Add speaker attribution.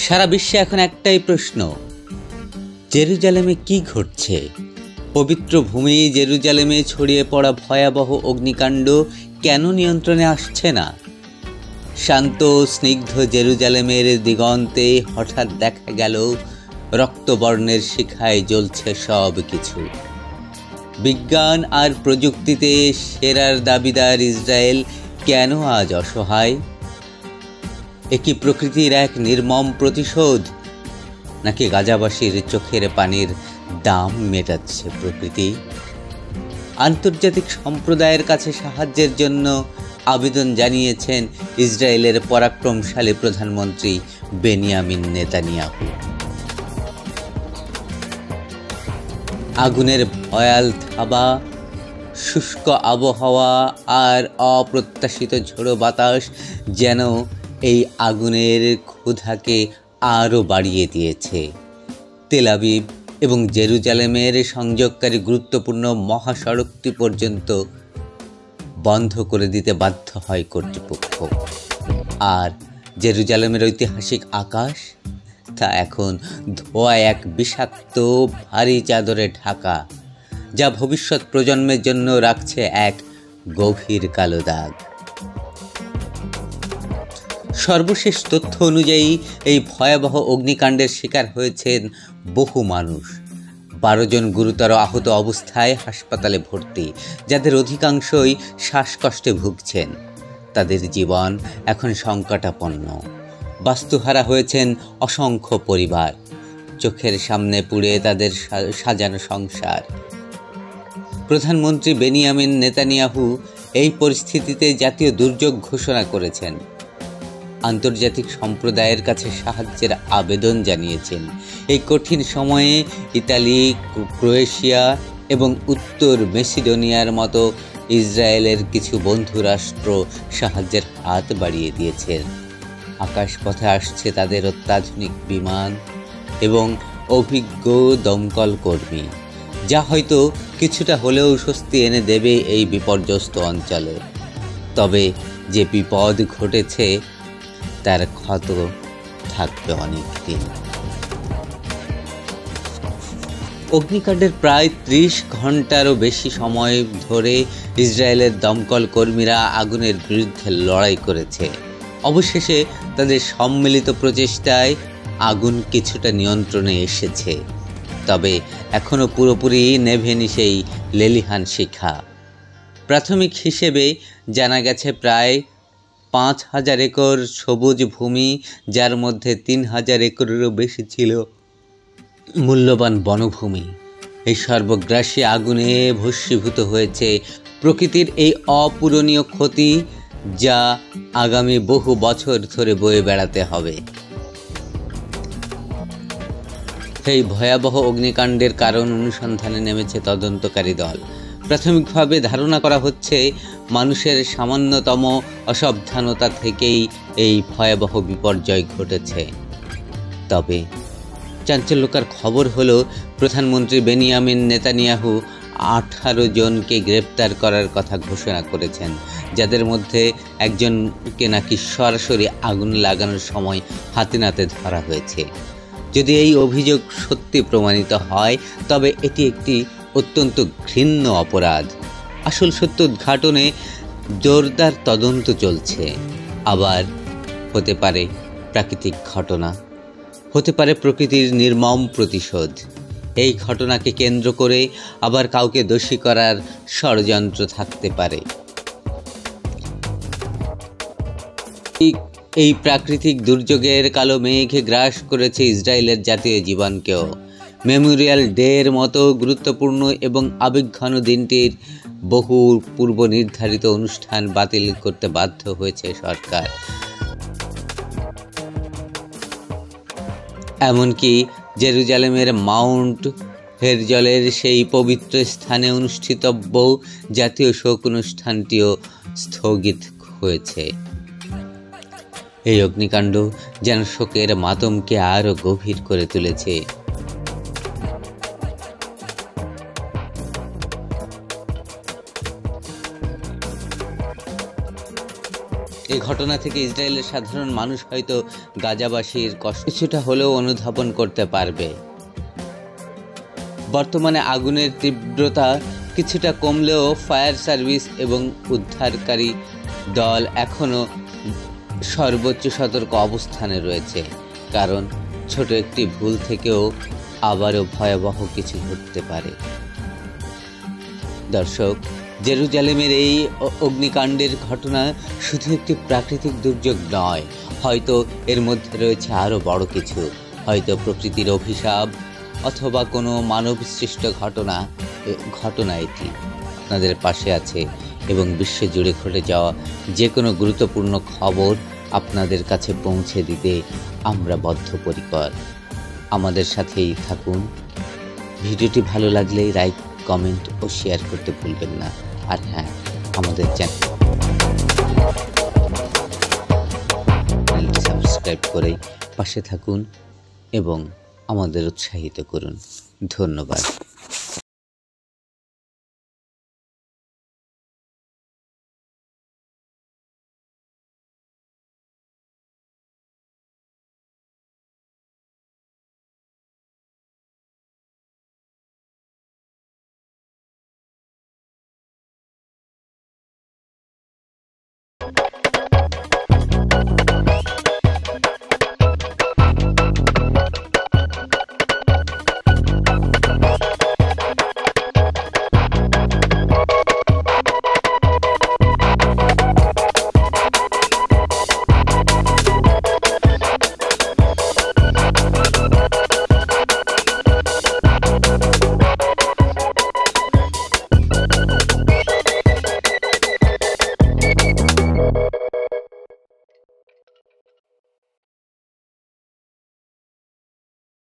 Speaker 1: সারা বিশ্বে এখন একটাই প্রশ্ন, জেরুজালেমে কি ঘটছে? পবিত্র ভূমি জেরুজালেমে ছড়িয়ে পড়া ভয়াবহ অগ্নিকাণ্ড কেন নিয়ন্ত্রণে আসছে না? শান্ত স্নিগ্ধ জেরুজালেমের দিগন্তে হঠাৎ দেখা গেল রক্তবর্ণের শিখায় জ্বলছে সব কিছু। বিজ্ঞান আর প্রযুক্তিতে সেরার দাবিদার ইসরায়েল কেন আজ অসহায়? এ কি প্রকৃতির এক নির্মম প্রতিশোধ, নাকি গাজাবাসীর চোখের পানির দাম মেটাচ্ছে প্রকৃতি? আন্তর্জাতিক সম্প্রদায়ের কাছে সাহায্যের জন্য আবেদন জানিয়েছেন ইসরায়েলের পরাক্রমশালী প্রধানমন্ত্রী বেনিয়ামিন নেতানিয়াহু। আগুনের ভয়াল থাবা, শুষ্ক আবহাওয়া আর অপ্রত্যাশিত ঝোড়ো বাতাস যেন এই আগুনের ক্ষুধাকে আরও বাড়িয়ে দিয়েছে। তেল আবিব এবং জেরুজালেমের সংযোগকারী গুরুত্বপূর্ণ মহাসড়কটি পর্যন্ত বন্ধ করে দিতে বাধ্য হয় কর্তৃপক্ষ। আর জেরুজালেমের ঐতিহাসিক আকাশ, তা এখন ধোঁয়ায় এক বিষাক্ত ভারী চাদরে ঢাকা, যা ভবিষ্যৎ প্রজন্মের জন্য রাখছে এক গভীর কালো দাগ। সর্বশেষ তথ্য অনুযায়ী এই ভয়াবহ অগ্নিকাণ্ডের শিকার হয়েছেন বহু মানুষ। 12 জন গুরুতর আহত অবস্থায় হাসপাতালে ভর্তি, যাদের অধিকাংশই শ্বাসকষ্টে ভুগছেন। তাদের জীবন এখন সংকটাপন্ন। বাস্তুহারা হয়েছেন অসংখ্য পরিবার, চোখের সামনে পুড়ে তাদের সাজানো সংসার। প্রধানমন্ত্রী বেনিয়ামিন নেতানিয়াহু এই পরিস্থিতিতে জাতীয় দুর্যোগ ঘোষণা করেছেন। আন্তর্জাতিক সম্প্রদায়ের কাছে সাহায্যের আবেদন জানিয়েছেন। এই কঠিন সময়ে ইতালি, ক্রোয়েশিয়া এবং উত্তর মেসিডোনিয়ার মতো ইসরায়েলের কিছু বন্ধু রাষ্ট্র সাহায্যের হাত বাড়িয়ে দিয়েছেন। আকাশপথে আসছে তাদের অত্যাধুনিক বিমান এবং অভিজ্ঞ দমকল কর্মী, যা হয়তো কিছুটা হলেও স্বস্তি এনে দেবে এই বিপর্যস্ত অঞ্চলে। তবে যে বিপদ ঘটেছে তার ক্ষত থাকবে অনেক দিন। অগ্নিকাণ্ডের প্রায় 30 ঘন্টারও বেশি সময় ধরে ইসরায়েলের দমকল কর্মীরা আগুনের বিরুদ্ধে লড়াই করেছে। অবশেষে তাদের সম্মিলিত প্রচেষ্টায় আগুন কিছুটা নিয়ন্ত্রণে এসেছে। তবে এখনও পুরোপুরি নেভেনি সেই লেলিহান শিখা। প্রাথমিক হিসেবে জানা গেছে প্রায় 5000 একর সবুজ ভূমি, যার মধ্যে 3000 একরেরও বেশি ছিল মূল্যবান বনভূমি, এই সর্বগ্রাসী আগুনে ভস্মীভূত হয়েছে। প্রকৃতির এই অপূরণীয় ক্ষতি, যা আগামী বহু বছর ধরে বয়ে বেড়াতে হবে। এই ভয়াবহ অগ্নিকাণ্ডের কারণ অনুসন্ধানে নেমেছে তদন্তকারী দল। প্রাথমিকভাবে ধারণা করা হচ্ছে মানুষের সামান্যতম অসাবধানতা থেকেই এই ভয়াবহ বিপর্যয় ঘটেছে। তবে চাঞ্চল্যকর খবর হলো, প্রধানমন্ত্রী বেনিয়ামিন নেতানিয়াহু 18 জনকে গ্রেপ্তার করার কথা ঘোষণা করেছেন, যাদের মধ্যে একজনকে নাকি সরাসরি আগুন লাগানোর সময় হাতে নাতে ধরা হয়েছে। যদি এই অভিযোগ সত্যি প্রমাণিত হয়, তবে এটি একটি অত্যন্ত ঘৃণ্য অপরাধ। আসল সত্য উদ্ঘাটনে জোরদার তদন্ত চলছে। আবার হতে পারে প্রাকৃতিক ঘটনা, হতে পারে প্রকৃতির নির্মম প্রতিশোধ। এই ঘটনাকে কেন্দ্র করে আবার কাউকে দোষী করার ষড়যন্ত্র থাকতে পারে। এই প্রাকৃতিক দুর্যোগের কালো মেঘ গ্রাস করেছে ইসরায়েলের জাতীয় জীবনকেও। মেমোরিয়াল ডের মতো গুরুত্বপূর্ণ এবং আবেগঘন দিনটির বহু পূর্ব নির্ধারিত অনুষ্ঠান বাতিল করতে বাধ্য হয়েছে সরকার। এমনকি জেরুজালেমের মাউন্ট হেরজলের সেই পবিত্র স্থানে অনুষ্ঠিতব্য জাতীয় শোক অনুষ্ঠানটিও স্থগিত হয়েছে। এই অগ্নিকাণ্ড যেন শোকের মাতমকে আরও গভীর করে তুলেছে। এই ঘটনা থেকে ইসরায়েলের সাধারণ মানুষ হয়তো গাজাবাসীর কষ্ট কিছুটা হলেও অনুধাবন করতে পারবে। বর্তমানে আগুনের তীব্রতা কিছুটা কমলেও ফায়ার সার্ভিস এবং উদ্ধারকারী দল এখনও সর্বোচ্চ সতর্ক অবস্থানে রয়েছে, কারণ ছোট একটি ভুল থেকেও আবারও ভয়াবহ কিছু ঘটতে পারে। দর্শক, জেরুজালেমের এই অগ্নিকাণ্ডের ঘটনা শুধু একটি প্রাকৃতিক দুর্যোগ নয়, হয়তো এর মধ্যে রয়েছে আরও বড় কিছু, হয়তো প্রকৃতির অভিশাপ অথবা কোনো মানবসৃষ্ট ঘটনা এটি আপনাদের পাশে আছে এবং বিশ্বজুড়ে ঘটে যাওয়া যে কোনো গুরুত্বপূর্ণ খবর আপনাদের কাছে পৌঁছে দিতে আমরা বদ্ধপরিকর। আমাদের সাথেই থাকুন। ভিডিওটি ভালো লাগলে লাইক, কমেন্ট ও শেয়ার করতে ভুলবেন না। আর হ্যাঁ, আমাদের চ্যানেলটি সাবস্ক্রাইব করে পাশে থাকুন এবং আমাদের উৎসাহিত করুন। ধন্যবাদ।